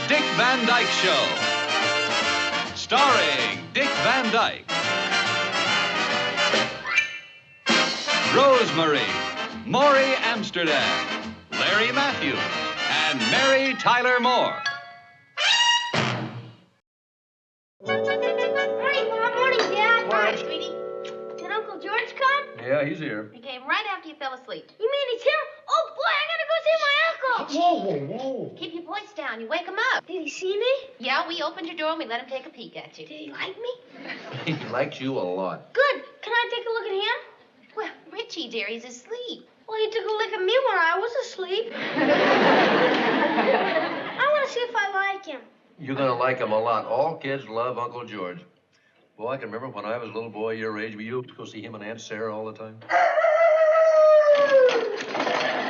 Dick Van Dyke Show. Starring Dick Van Dyke, Rosemary, Maury Amsterdam, Larry Matthews, and Mary Tyler Moore. Morning, Mom. Morning, Dad. Morning, sweetie. Did Uncle George come? Yeah, he's here. He came right after you fell asleep. You mean he's here? Oh, boy, I gotta go see my uncle. Whoa. Keep your voice down. You wake him up. Did he see me? Yeah, we opened your door and we let him take a peek at you. Did he like me? He likes you a lot. Good. Can I take a look at him? Well, Richie, dear, he's asleep. Well, he took a look at me when I was asleep. I want to see if I like him. You're gonna like him a lot. All kids love Uncle George. Boy, I can remember when I was a little boy your age, we used to go see him and Aunt Sarah all the time.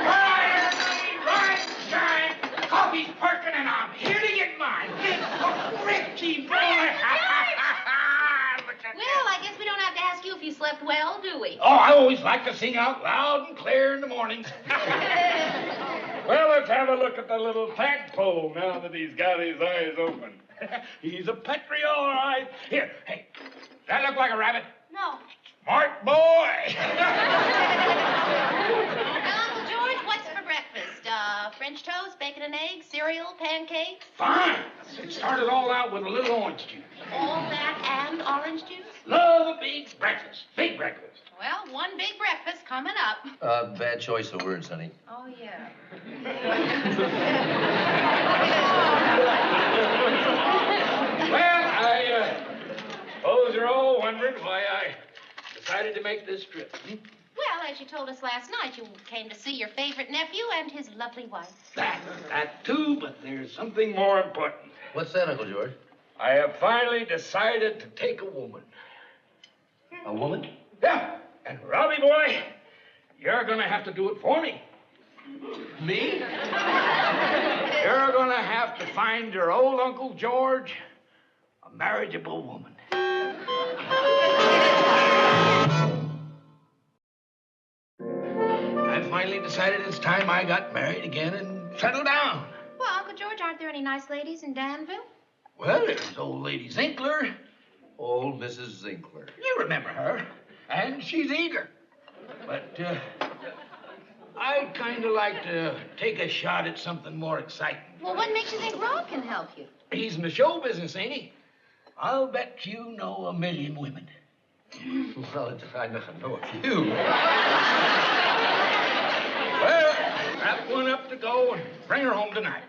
Rise, shine. Coffee's perking and I'm here to get mine. Richie, boy. Well, I guess we don't have to ask you if you slept well, do we? Oh, I always like to sing out loud and clear in the mornings. Well, let's have a look at the little tadpole now that he's got his eyes open. He's a Petrie, all right. Here, hey, does that look like a rabbit? No. Smart boy. Now, Uncle George, what's for breakfast? French toast, bacon and eggs, cereal, pancakes? Fine. It started all out with a little orange juice. All that and orange juice? Love a big breakfast. Big breakfast. Well, one big breakfast coming up. Bad choice of words, honey. Oh, yeah. Well, I suppose you're all wondering why I decided to make this trip. Well, as you told us last night, you came to see your favorite nephew and his lovely wife. That too, but there's something more important. What's that, Uncle George? I have finally decided to take a woman. A woman? Yeah, and Robbie boy, you're gonna have to do it for me. Me? You're gonna have to find your old Uncle George a marriageable woman. I finally decided it's time I got married again and settled down. Well, Uncle George, aren't there any nice ladies in Danville? Well, there's old lady Zinkler. Old Mrs. Zinkler. You remember her. And she's eager. But I'd kind of like to take a shot at something more exciting. Well, what makes you think Rob can help you? He's in the show business, ain't he? I'll bet you know a million women. Well, I know a few. Well, wrap one up to go and bring her home tonight.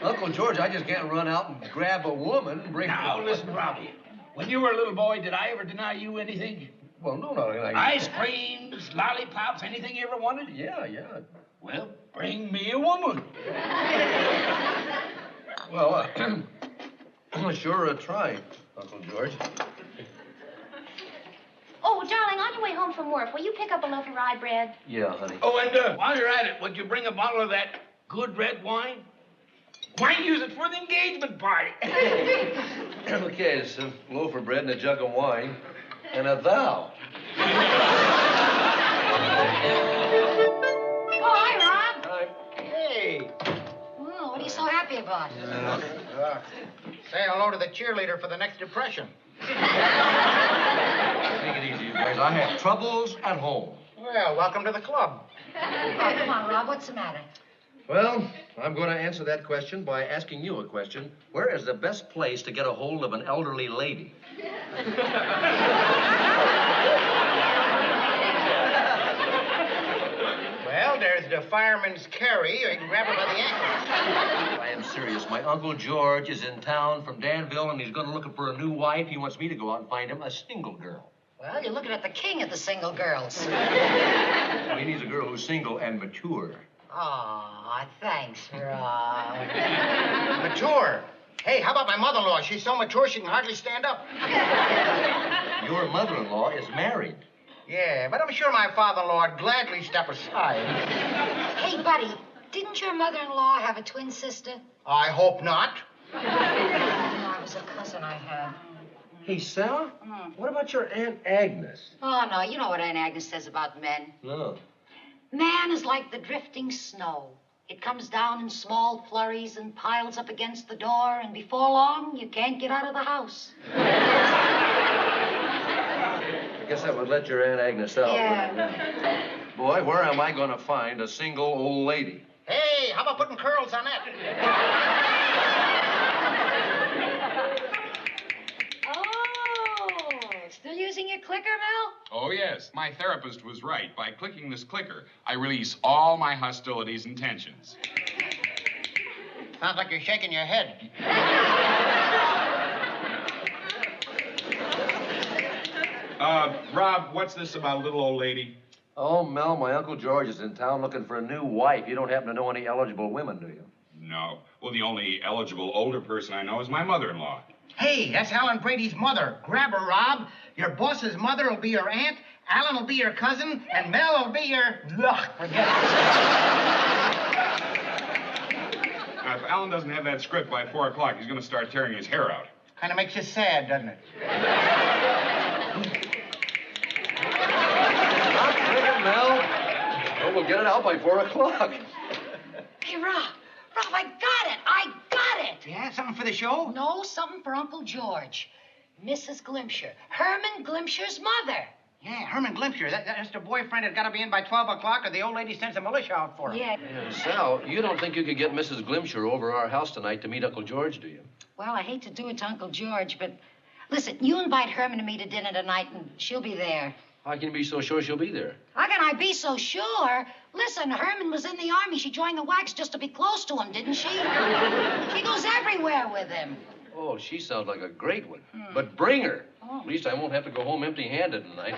Uncle George, I just can't run out and grab a woman and bring her. Now, listen, Robbie. When you were a little boy, did I ever deny you anything? Well, no. Ice creams, lollipops, anything you ever wanted? Yeah. Well, bring me a woman. Well, sure try, Uncle George. Oh, darling, on your way home from work, will you pick up a loaf of rye bread? Yeah, honey. Oh, and while you're at it, would you bring a bottle of that good red wine? Might use it for the engagement party. Okay, it's a loaf of bread and a jug of wine and a thou. Oh, hi, Rob. Hi. Hey, Oh, what are you so happy about? say hello to the cheerleader for the next depression. Take it easy, you guys. I have troubles at home. Well, welcome to the club. Oh, come on, Rob, what's the matter? Well, I'm going to answer that question by asking you a question. Where is the best place to get a hold of an elderly lady? Well, there's the fireman's carry, or you can grab her by the ankles. I am serious. My Uncle George is in town from Danville, and he's going to look for a new wife. He wants me to go out and find him a single girl. Well, you're looking at the king of the single girls. He needs a girl who's single and mature. Aw, thanks, Rob. Mature. Hey, how about my mother-in-law? She's so mature she can hardly stand up. Your mother-in-law is married. Yeah, but I'm sure my father-in-law would gladly step aside. Hey, buddy, didn't your mother-in-law have a twin sister? I hope not. No, it was a cousin I had. Hey, Sarah, what about your Aunt Agnes? Oh, no, you know what Aunt Agnes says about men. No. Man is like the drifting snow. It comes down in small flurries and piles up against the door, and before long, you can't get out of the house. I guess that would let your Aunt Agnes out. Yeah. Boy, where am I going to find a single old lady? Hey, how about putting curls on that? Oh, still using your clicker, Mel? Oh, yes. My therapist was right. By clicking this clicker, I release all my hostilities and tensions. Sounds like you're shaking your head. Rob, what's this about a little old lady? Oh, Mel, my Uncle George is in town looking for a new wife. You don't happen to know any eligible women, do you? No. Well, the only eligible older person I know is my mother-in-law. Hey, that's Alan Brady's mother. Grab her, Rob. Your boss's mother will be your aunt, Alan will be your cousin, and Mel will be your... Ugh, forget it. Now, if Alan doesn't have that script by 4 o'clock, he's going to start tearing his hair out. Kind of makes you sad, doesn't it? Bring it, Mel. Oh, we'll get it out by 4 o'clock. Hey, Rob, I got it. Yeah, something for the show? No, something for Uncle George. Mrs. Glimsher, Herman Glimsher's mother. Yeah, Herman Glimsher. That's the boyfriend that's got to be in by 12 o'clock or the old lady sends the militia out for him. Yeah. Sal, you don't think you could get Mrs. Glimsher over our house tonight to meet Uncle George, do you? Well, I hate to do it to Uncle George, but listen, you invite Herman and me to dinner tonight, and she'll be there. How can you be so sure she'll be there? How can I be so sure? Listen, Herman was in the army. She joined the Wax just to be close to him, didn't she? She goes everywhere with him. Oh, she sounds like a great one. But bring her. Oh. At least I won't have to go home empty-handed tonight.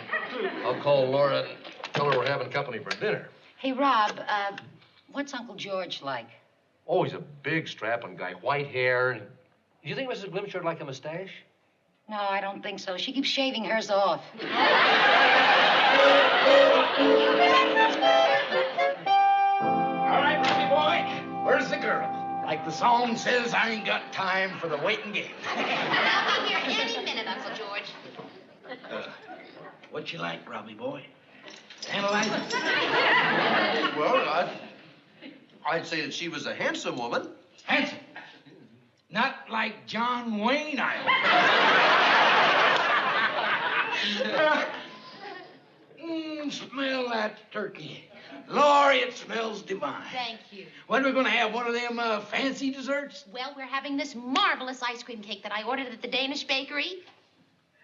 I'll call Laura and tell her we're having company for dinner. Hey, Rob, what's Uncle George like? Oh, he's a big, strapping guy. White hair. Do you think Mrs. Glimsher would like a mustache? No, I don't think so. She keeps shaving hers off. All right, Robbie boy, where's the girl? Like the song says, I ain't got time for the waiting game. I'll be here any minute, Uncle George. What you like, Robbie boy? Analyze it. Well, I'd say that she was a handsome woman. Handsome. Not like John Wayne, I hope. Smell that turkey. Lord, it smells divine. Thank you. When are we going to have one of them fancy desserts? Well, we're having this marvelous ice cream cake that I ordered at the Danish bakery.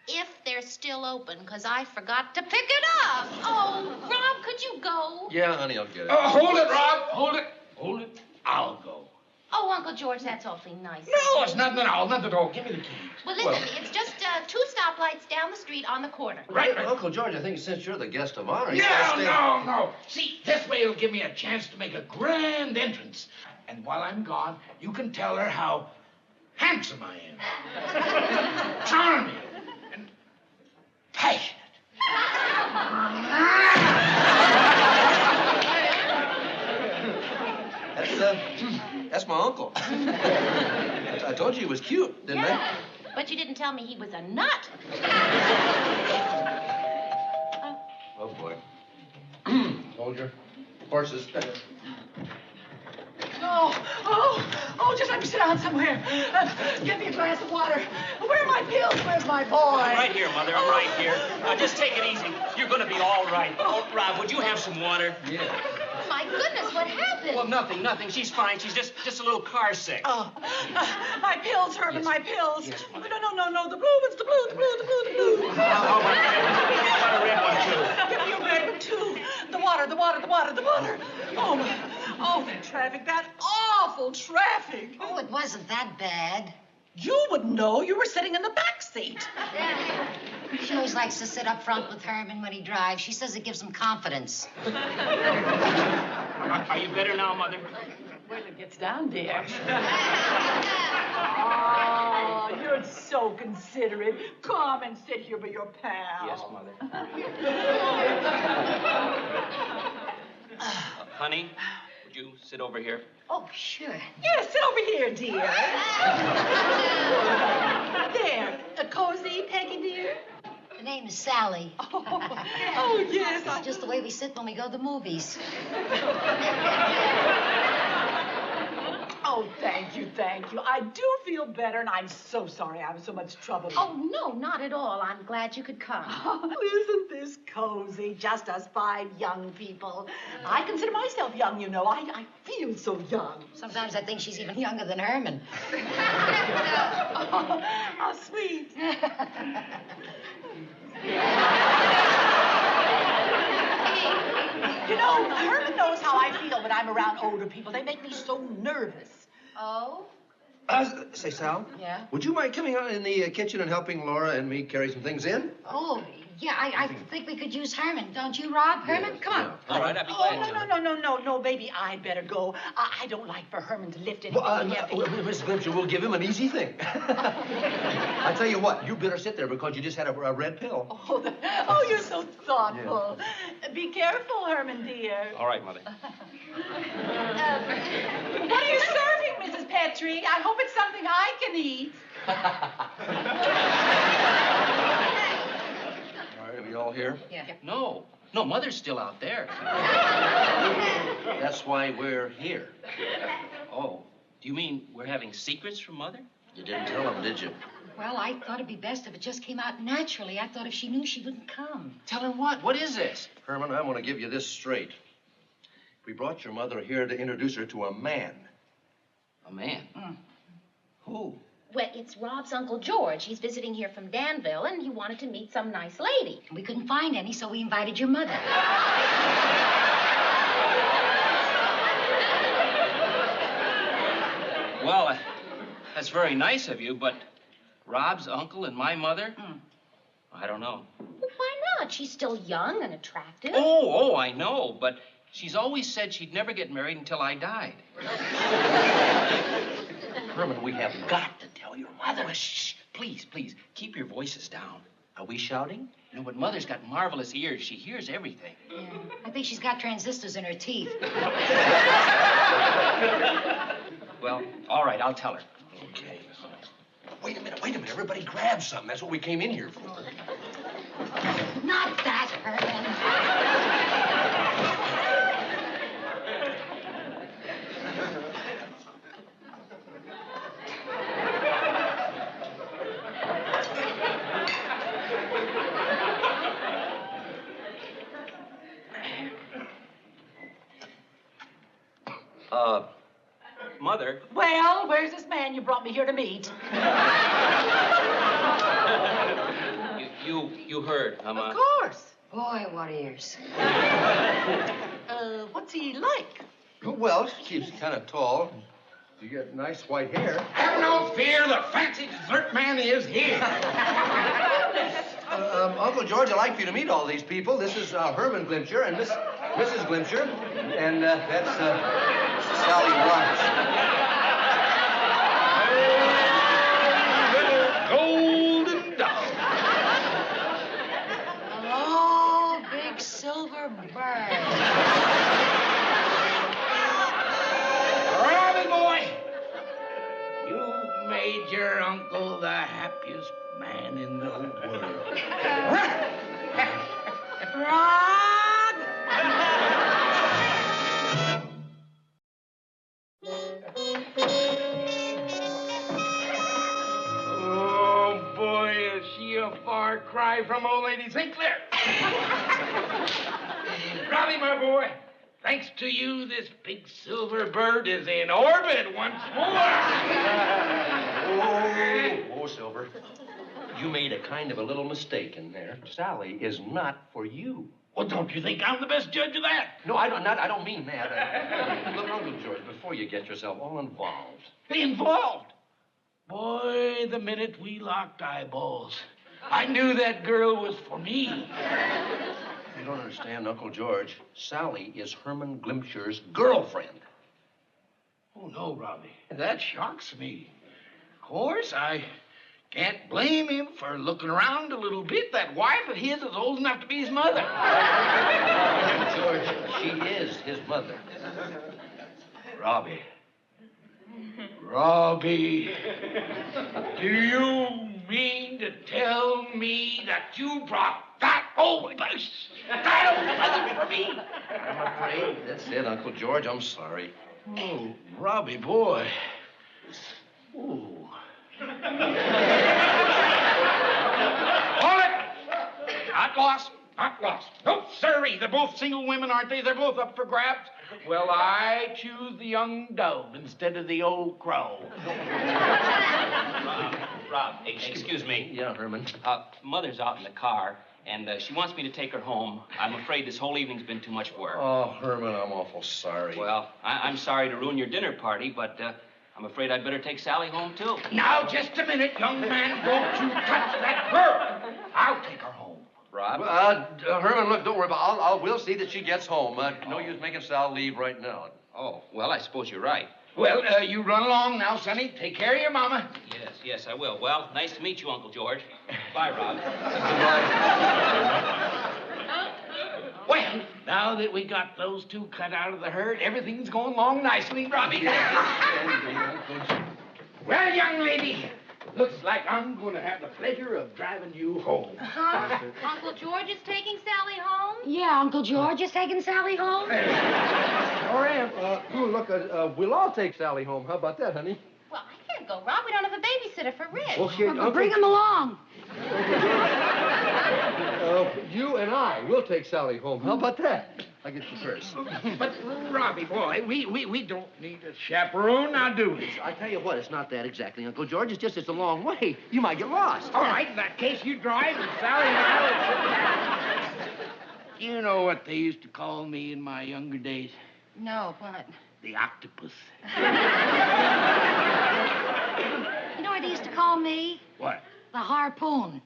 If they're still open, because I forgot to pick it up. Oh, Rob, could you go? Yeah, honey, I'll get it. Hold it, Rob. Hold it. Hold it. I'll go. Oh, Uncle George, that's awfully nice. No, it's nothing at all. Nothing at all. Give me the keys. Well, listen, it's just 2 stoplights down the street on the corner. Right. Uncle George, I think since you're the guest of honor... No. See, this way it'll give me a chance to make a grand entrance. And while I'm gone, you can tell her how handsome I am. Charming. And passionate. That's my uncle. I told you he was cute, didn't I? But you didn't tell me he was a nut. Oh, boy. Soldier. Horses. Oh, just let me sit down somewhere. Give me a glass of water. Where are my pills? Where's my boy? I'm right here, Mother. I'm right here. Just take it easy. You're going to be all right. Oh, Rob, would you have some water? Yeah. Oh, my goodness, what happened? Well, nothing. She's fine. She's just a little car sick. Oh, my pills, Herman, my pills. Yes, Mother. No, the blue ones, the blue. How about a red one, too? Give me a red one, too. The water. Oh, that traffic, that awful traffic. Oh, it wasn't that bad. You wouldn't know. You were sitting in the back seat. She always likes to sit up front with Herman when he drives. She says it gives him confidence. Are you better now, Mother? When it gets down, dear. Oh, you're so considerate. Come and sit here with your pal. Yes, Mother. Honey, would you sit over here? Oh, sure. Yeah, sit over here, dear. There, cozy, Peggy, dear. Her name is Sally. Oh, yes. It's just the way we sit when we go to the movies. Oh, thank you, thank you. I do feel better, and I'm so sorry I was so much trouble. Oh, no, not at all. I'm glad you could come. Isn't this cozy? Just us 5 young people. I consider myself young, you know. I feel so young. Sometimes I think she's even younger than Herman. Oh, how sweet. You know, Herman knows how I feel when I'm around older people. They make me so nervous. Oh? Say, Sal? Yeah? Would you mind coming out in the kitchen and helping Laura and me carry some things in? Oh, yeah, I think we could use Herman. Don't you, Rob? Herman, Yes, come on. yeah. All right, I'd be glad to. No, baby, I'd better go. I don't like for Herman to lift anything heavy. Miss Glimcher, we'll give him an easy thing. I tell you what, you better sit there because you just had a red pill. Oh, you're so thoughtful. Yeah. Be careful, Herman, dear. All right, Mother. What are you serving, Mrs. Petrie? I hope it's something I can eat. Are we all here? Yeah. No, Mother's still out there. That's why we're here. Oh, do you mean we're having secrets from Mother? You didn't tell him, did you? Well, I thought it'd be best if it just came out naturally. I thought if she knew, she wouldn't come. Tell her what? What is this? Herman, I want to give you this straight. We brought your mother here to introduce her to a man. A man? Who? Well, it's Rob's Uncle George. He's visiting here from Danville, and he wanted to meet some nice lady. We couldn't find any, so we invited your mother. Well, that's very nice of you, but Rob's uncle and my mother? I don't know. Well, why not? She's still young and attractive. Oh, I know, but she's always said she'd never get married until I died. Herman, we have got to tell your mother. Oh, shh, please, keep your voices down. Are we shouting? No, but Mother's got marvelous ears. She hears everything. Yeah. I think she's got transistors in her teeth. Well, all right, I'll tell her. Okay. Wait a minute. Everybody grab something. That's what we came in here for. Not that, Herman. Mother. Well, where's this man you brought me here to meet? You heard, huh, Ma? Of course. Boy, what ears. What's he like? Well, she's kind of tall. You got nice white hair. Have no fear, the fancy dessert man is here. Uncle George, I'd like for you to meet all these people. This is Herman Glimcher and Mrs. Glimcher, and that's Sally Watts. Little golden dog. Oh, big silver bird. Robbie boy, you made your uncle the happiest man in the whole world. Rob! Oh, boy, is she a far cry from old lady Sinclair. Robbie, my boy, thanks to you, this big silver bird is in orbit once more. Oh, Silver. You made a kind of a little mistake in there. Sally is not for you. Well, don't you think I'm the best judge of that? No, I don't mean that. Look, Uncle George, before you get yourself all involved. Involved? Boy, the minute we locked eyeballs, I knew that girl was for me. You don't understand, Uncle George. Sally is Herman Glimcher's girlfriend. Oh, no, Robbie. That shocks me. Of course, I can't blame him for looking around a little bit. That wife of his is old enough to be his mother. Uncle George, she is his mother. Robbie. Robbie. Do you mean to tell me that you brought that old mother for me? I'm afraid that's it, Uncle George. I'm sorry. Oh, Robbie, boy. Ooh. Hold it! Not lost. Not lost. Nope, sirree. They're both single women, aren't they? They're both up for grabs. Well, I choose the young dove instead of the old crow. Rob, excuse me. Yeah, Herman. Mother's out in the car, and she wants me to take her home. I'm afraid this whole evening's been too much for her. Oh, Herman, I'm awful sorry. Well, I'm sorry to ruin your dinner party, but I'm afraid I'd better take Sally home, too. Now, just a minute, young man. Don't you touch that girl. I'll take her home. Rob? Herman, look, don't worry about it. We'll see that she gets home. No use making Sal leave right now. Oh, well, I suppose you're right. Well, you run along now, Sonny. Take care of your mama. Yes, I will. Well, nice to meet you, Uncle George. Bye, Rob. Well, now that we got those two cut out of the herd, everything's going along nicely, Robbie. Well, young lady, looks like I'm going to have the pleasure of driving you home. Uncle George is taking Sally home? Yeah, Uncle George is taking Sally home. All right. Look, we'll all take Sally home. How about that, honey? Well, I can't go, Rob. We don't have a babysitter for Rich. Okay, Well, bring him along. You and I will take Sally home. How about that? I get you first. But, Robbie, boy, we don't need a chaperone, now do we? I tell you what, it's not that exactly, Uncle George. It's a long way. You might get lost. All right, in that case, you drive and Sally and I will... You know what they used to call me in my younger days? No, what? The octopus. You know what they used to call me? What? The harpoon.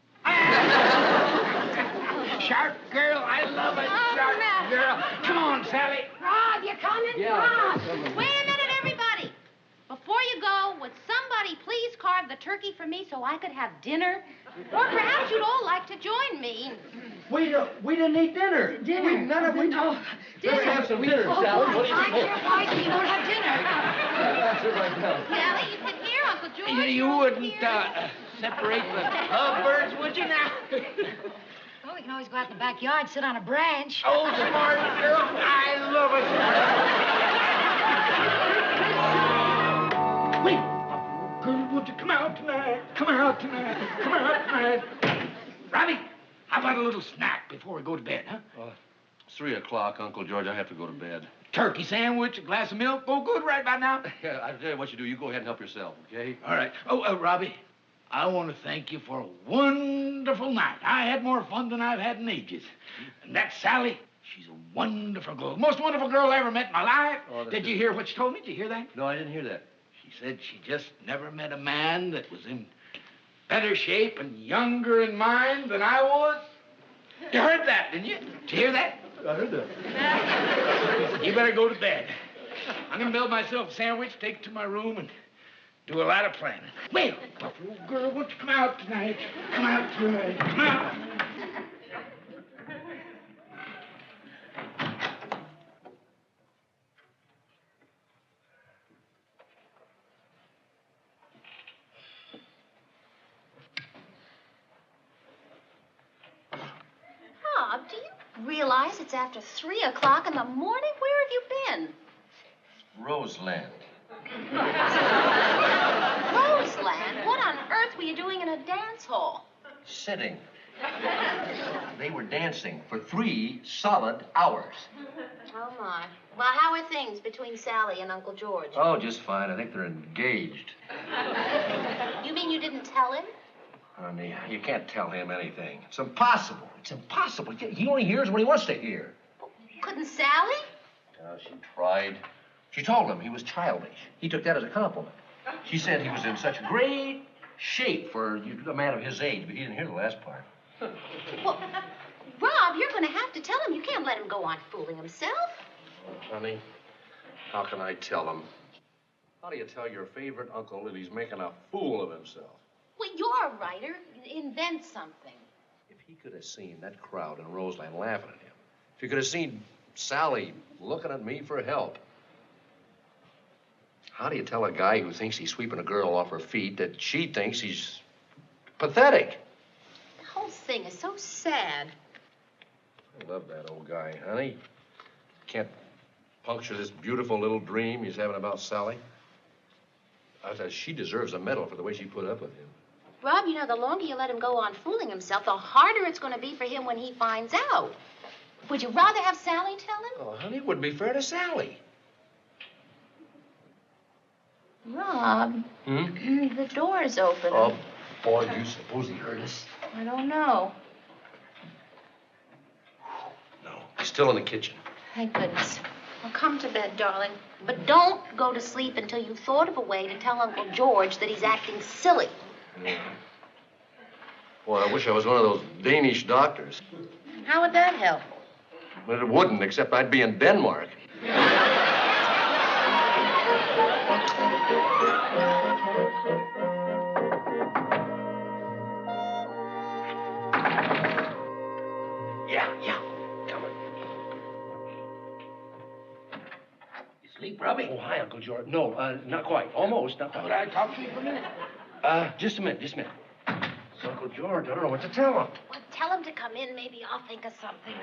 Shark girl, I love a shark girl. Come on, Sally. Rob, you coming? Yeah. Rob. Wait a minute, everybody. Before you go, would somebody please carve the turkey for me so I could have dinner? Or perhaps you'd all like to join me. We didn't eat dinner. Dinner. Let's have some dinner, Sally. What do you I think? can't wait till you don't have dinner. That's it right now. Sally, you sit here, Uncle George. You wouldn't separate the lovebirds, would you now? Well, we can always go out in the backyard, sit on a branch. Oh, smart girl. I love it. Wait. Girl, would you come out tonight? Come out tonight. Come out tonight. Robbie, how about a little snack before we go to bed, huh? It's 3 o'clock, Uncle George. I have to go to bed. Turkey sandwich, a glass of milk. Oh, good right about now. Yeah, I'll tell you what you do. You go ahead and help yourself, okay? All right. Oh, Robbie, I want to thank you for a wonderful night. I had more fun than I've had in ages. And that Sally, she's a wonderful girl. Most wonderful girl I ever met in my life. Oh, Did you hear what she told me? Did you hear that? No, I didn't hear that. She said she just never met a man that was in better shape and younger in mind than I was. You heard that, didn't you? Did you hear that? I heard that. You better go to bed. I'm going to build myself a sandwich, take it to my room, and do a lot of planning. Well, Buffalo girl, won't you come out tonight? Come out tonight. Come out. Bob, do you realize it's after 3 o'clock in the morning? Where have you been? Roseland. Roseland? What on earth were you doing in a dance hall? Sitting. They were dancing for 3 solid hours. Oh, my. Well, how are things between Sally and Uncle George? Oh, just fine. I think they're engaged. You mean you didn't tell him? Honey, you can't tell him anything. It's impossible. It's impossible. He only hears what he wants to hear. Couldn't Sally? She tried. She told him he was childish. He took that as a compliment. She said he was in such great shape for a man of his age, but he didn't hear the last part. Well, Rob, you're going to have to tell him. You can't let him go on fooling himself. Oh, honey, how can I tell him? How do you tell your favorite uncle that he's making a fool of himself? Well, you're a writer. Invent something. If he could have seen that crowd in Roseland laughing at him, if he could have seen Sally looking at me for help, how do you tell a guy who thinks he's sweeping a girl off her feet that she thinks he's pathetic? The whole thing is so sad. I love that old guy, honey. puncture this beautiful little dream he's having about Sally. I thought she deserves a medal for the way she put up with him. Rob, you know, the longer you let him go on fooling himself, the harder it's going to be for him when he finds out. Would you rather have Sally tell him? Oh, honey, it wouldn't be fair to Sally. Rob, the door's open. Oh, boy, do you suppose he heard us? I don't know. No, he's still in the kitchen. Thank goodness. Well, come to bed, darling. But don't go to sleep until you've thought of a way to tell Uncle George that he's acting silly. Yeah. Boy, I wish I was one of those Danish doctors. How would that help? But it wouldn't, except I'd be in Denmark. Yeah. Come on. You sleep, Robbie? Oh, hi, Uncle George. No, not quite. Almost, not quite. Could I talk to you for a minute? Just a minute. It's Uncle George. I don't know what to tell him. Well, tell him to come in. Maybe I'll think of something.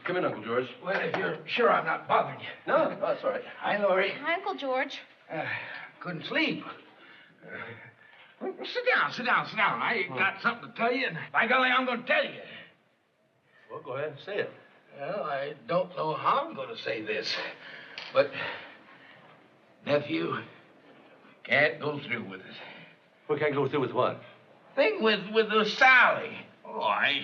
Come in, Uncle George. Well, if you're sure I'm not bothering you. No, that's all right. Hi, Laurie. Hi, Uncle George. Couldn't sleep. Well, sit down. I got something to tell you, and by golly, I'm going to tell you. Well, go ahead and say it. Well, I don't know how I'm going to say this, but nephew can't go through with it. We can't go through with what? Thing with the Sally. Oh, I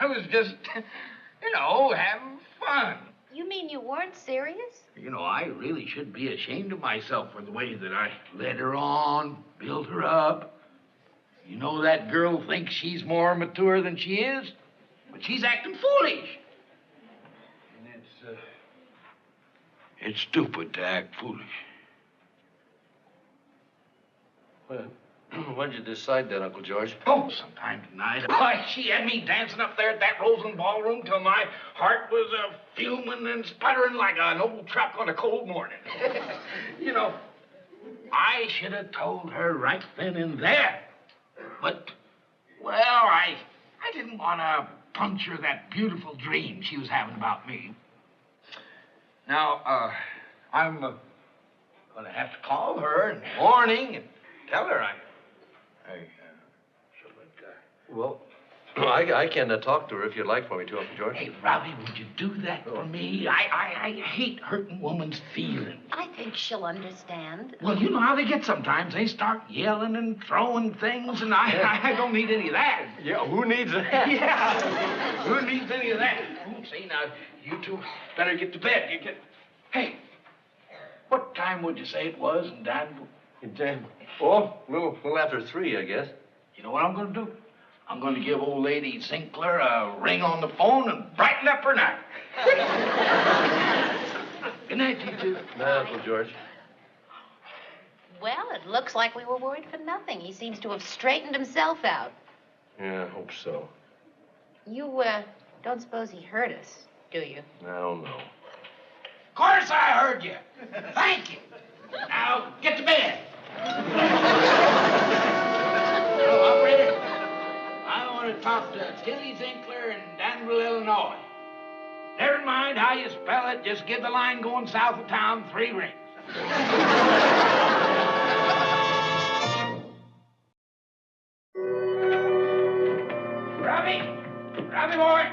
was just, having fun. You mean you weren't serious? I really should be ashamed of myself for the way that I led her on, built her up. That girl thinks she's more mature than she is, but she's acting foolish. And it's stupid to act foolish. Well, when did you decide that, Uncle George? Oh, sometime tonight. Why, she had me dancing up there at that Roseland Ballroom till my heart was fuming and sputtering like an old truck on a cold morning. I should have told her right then and there. But, well, I didn't want to puncture that beautiful dream she was having about me. Now, I'm going to have to call her in the morning and tell her I shouldn't. Well, I can talk to her if you'd like for me to, Uncle George. Hey, Robbie, would you do that for me? I hate hurting women's feelings. I think she'll understand. Well, you know how they get sometimes. They start yelling and throwing things, and I don't need any of that. Yeah, who needs that? Yeah, who needs any of that? See, now, you two better get to bed. Hey, what time would you say it was in Danville? In Danville? Oh, a little after 3, I guess. You know what I'm going to do? I'm going to give old lady Zinkler a ring on the phone and brighten up her night. Good night, you two. Night, Uncle George. Well, it looks like we were worried for nothing. He seems to have straightened himself out. Yeah, I hope so. You, don't suppose he hurt us, do you? I don't know. Of course I heard you. Thank you. Now, get to bed. Hello, operator. I want to talk to Tilly Zinkler in Danville, Illinois. Never mind how you spell it. Just give the line going south of town 3 rings. Robbie boy.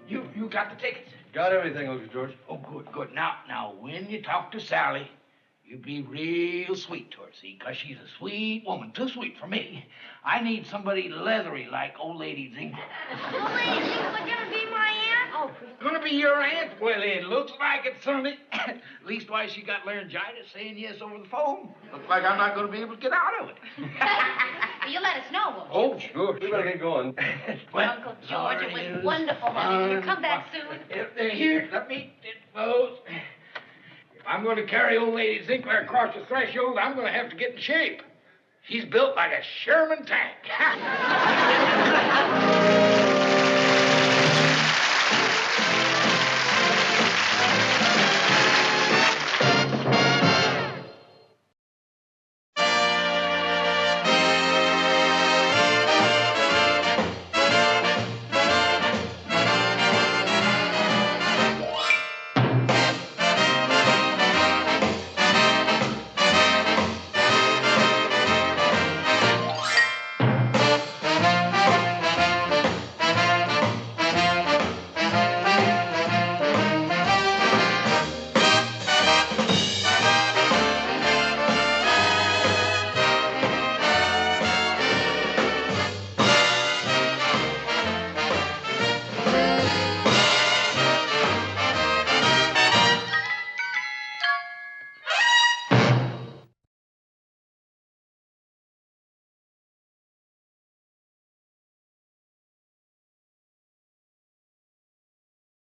You got the tickets? Got everything, Uncle George. Oh, good. Now, when you talk to Sally, you be real sweet to her, see? Because she's a sweet woman. Too sweet for me. I need somebody leathery like old lady Zinkler. Old lady Zinkler gonna be my aunt? Oh, Gonna be your aunt? Well, it looks like it, Sonny. Leastwise, she got laryngitis saying yes over the phone. Looks like I'm not gonna be able to get out of it. well, you let us know, won't you? Oh, sure. We better get going. Well, Uncle George, it was wonderful having you. Come back soon. Here, let me dispose. If I'm going to carry old lady Zinkler across the threshold, I'm going to have to get in shape. She's built like a Sherman tank.